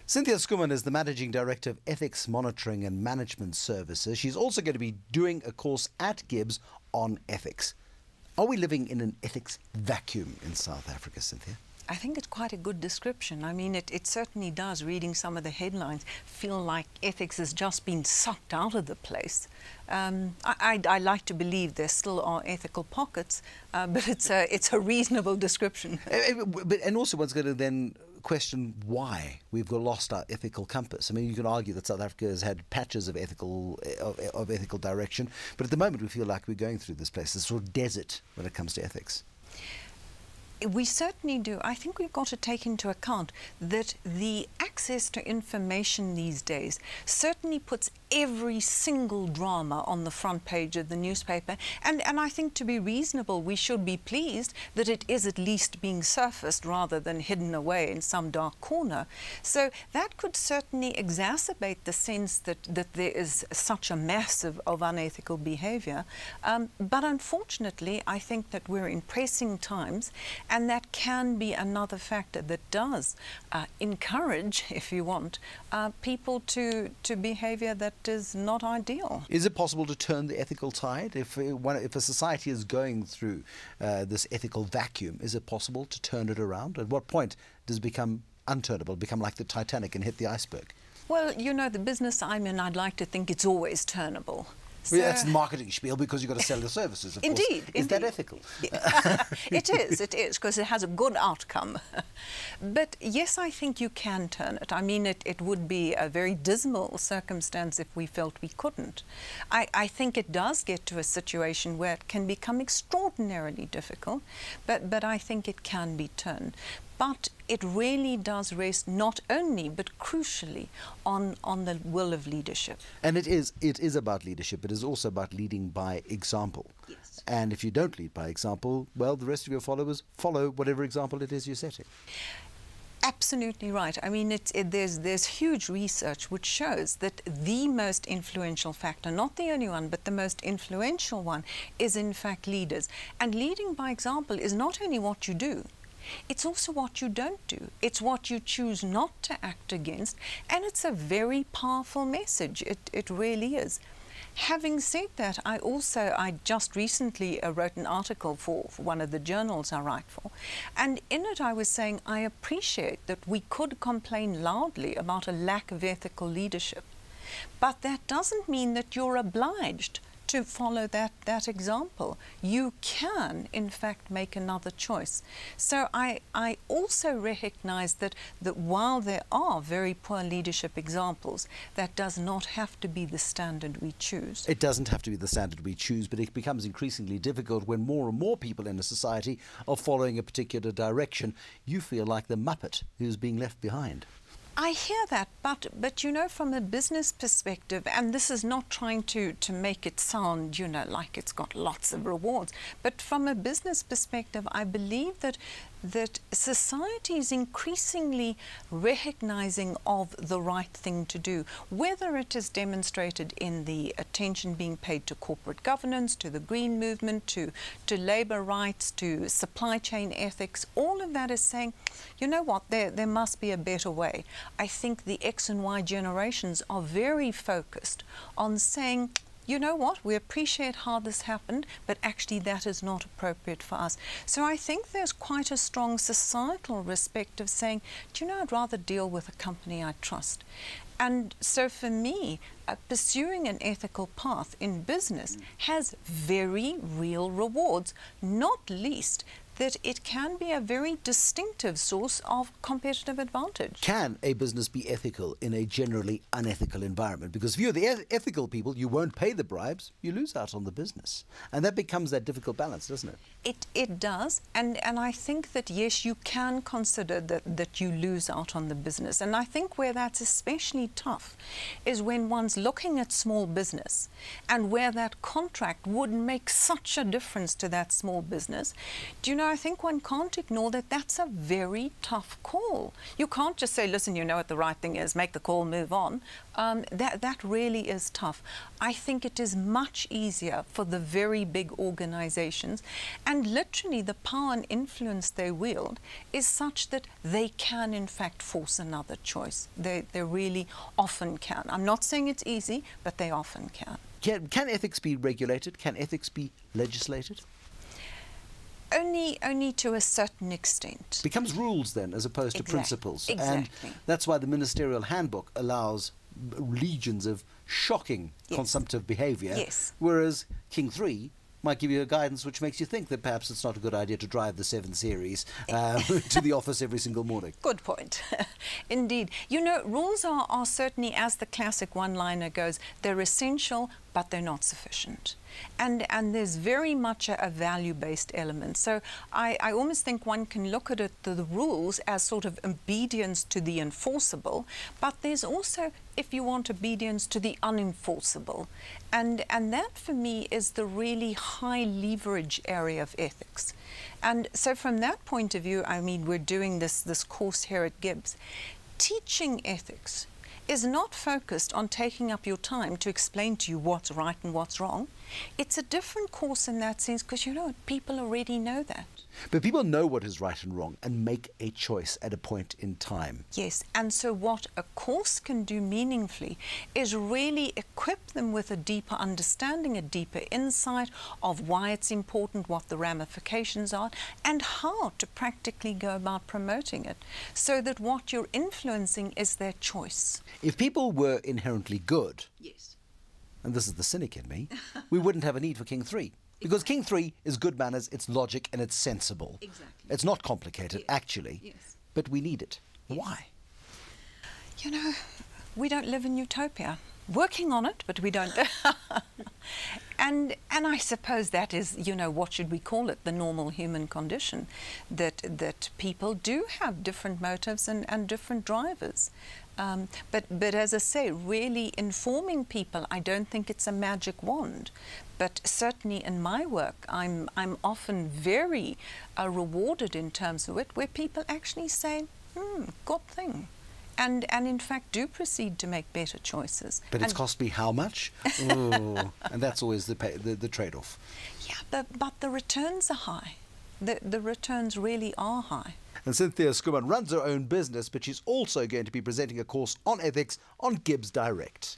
Cynthia Schoeman is the Managing Director of Ethics Monitoring and Management Services. She's also going to be doing a course at GIBS on ethics. Are we living in an ethics vacuum in South Africa, Cynthia? I think it's quite a good description. I mean, it certainly does, reading some of the headlines, feel like ethics has just been sucked out of the place. I like to believe there still are ethical pockets, but it's a reasonable description. And also one's going to then question why we've lost our ethical compass. I mean, you can argue that South Africa has had patches of ethical direction, but at the moment we feel like we're going through this place, this sort of desert when it comes to ethics. We certainly do. I think we've got to take into account that the access to information these days certainly puts every single drama on the front page of the newspaper. And I think, to be reasonable, we should be pleased that it is at least being surfaced rather than hidden away in some dark corner. So that could certainly exacerbate the sense that there is such a mass of unethical behavior. But unfortunately, I think that we're in pressing times, and that can be another factor that does encourage, if you want, people to behavior that is not ideal. Is it possible to turn the ethical tide? If a society is going through this ethical vacuum, is it possible to turn it around? At what point does it become unturnable, become like the Titanic and hit the iceberg? Well, you know, the business I'm in, I'd like to think it's always turnable. So, well, that's the marketing spiel, because you've got to sell your services, of course. Is that ethical? It is, because it has a good outcome. But yes, I think you can turn it. I mean, it would be a very dismal circumstance if we felt we couldn't. I think it does get to a situation where it can become extraordinarily difficult, but I think it can be turned. But it really does rest not only, but crucially, on the will of leadership. And it is about leadership. It is also about leading by example. Yes. And if you don't lead by example, well, the rest of your followers follow whatever example it is you're setting. Absolutely right. I mean, there's huge research which shows that the most influential factor, not the only one, but the most influential one, is in fact leaders. And leading by example is not only what you do, it's also what you don't do. It's what you choose not to act against, and it's a very powerful message. It really is. Having said that, I just recently wrote an article for one of the journals I write for, and in it I was saying I appreciate that we could complain loudly about a lack of ethical leadership, but that doesn't mean that you're obliged to follow that example. You can, in fact, make another choice. So I also recognize that while there are very poor leadership examples, that does not have to be the standard we choose. It doesn't have to be the standard we choose, but it becomes increasingly difficult when more and more people in a society are following a particular direction. You feel like the Muppet who's being left behind. I hear that, but you know, from a business perspective, and this is not trying to make it sound, you know, like it's got lots of rewards, but from a business perspective, I believe that society is increasingly recognizing of the right thing to do, whether it is demonstrated in the attention being paid to corporate governance, to the green movement, to labor rights, to supply chain ethics. All of that is saying, you know what, there must be a better way. I think the X and Y generations are very focused on saying, you know what, we appreciate how this happened, but actually that is not appropriate for us. So I think there's quite a strong societal respect of saying, do you know, I'd rather deal with a company I trust. And so for me, pursuing an ethical path in business has very real rewards, not least that it can be a very distinctive source of competitive advantage. Can a business be ethical in a generally unethical environment? Because if you're the ethical people, you won't pay the bribes, you lose out on the business. And that becomes that difficult balance, doesn't it? It does, and I think that yes, you can consider that you lose out on the business. And I think where that's especially tough is when one's looking at small business and where that contract would make such a difference to that small business. Do you know, I think one can't ignore that that's a very tough call. You can't just say, listen, you know what the right thing is, make the call, move on. That really is tough. I think it is much easier for the very big organizations, and literally the power and influence they wield is such that they can in fact force another choice. They really often can. I'm not saying it's easy, but they often can. Can ethics be regulated? Can ethics be legislated? Only to a certain extent. Becomes rules then, as opposed to principles. Exactly. And that's why the ministerial handbook allows legions of shocking consumptive behaviour, whereas King 3 might give you a guidance which makes you think that perhaps it's not a good idea to drive the 7 Series to the office every single morning. Good point. Indeed. You know, rules are certainly, as the classic one-liner goes, they're essential, but they're not sufficient. And there's very much a value-based element. So I almost think one can look at it, the rules, as sort of obedience to the enforceable, but there's also, if you want, obedience to the unenforceable. And that, for me, is the really high leverage area of ethics. And so from that point of view, I mean, we're doing this course here at GIBS. Teaching ethics is not focused on taking up your time to explain to you what's right and what's wrong. It's a different course in that sense, because, you know, people already know that. But people know what is right and wrong and make a choice at a point in time. Yes, and so what a course can do meaningfully is really equip them with a deeper understanding, a deeper insight of why it's important, what the ramifications are, and how to practically go about promoting it, so that what you're influencing is their choice. If people were inherently good, yes, and this is the cynic in me, we wouldn't have a need for King 3. Because King 3 is good manners, it's logic, and it's sensible. Exactly. It's not complicated, actually. Yes. But we need it. Yes. Why? You know, we don't live in utopia. Working on it, but we don't. And I suppose that is, you know, what should we call it? The normal human condition. That people do have different motives and different drivers. But as I say, really informing people, I don't think it's a magic wand. But certainly in my work, I'm often very rewarded in terms of it, where people actually say, good thing. And in fact do proceed to make better choices. But it's cost me how much? Ooh, and that's always the trade-off. Yeah, but the returns are high. The returns really are high. And Cynthia Schoeman runs her own business, but she's also going to be presenting a course on ethics on GIBSdirect.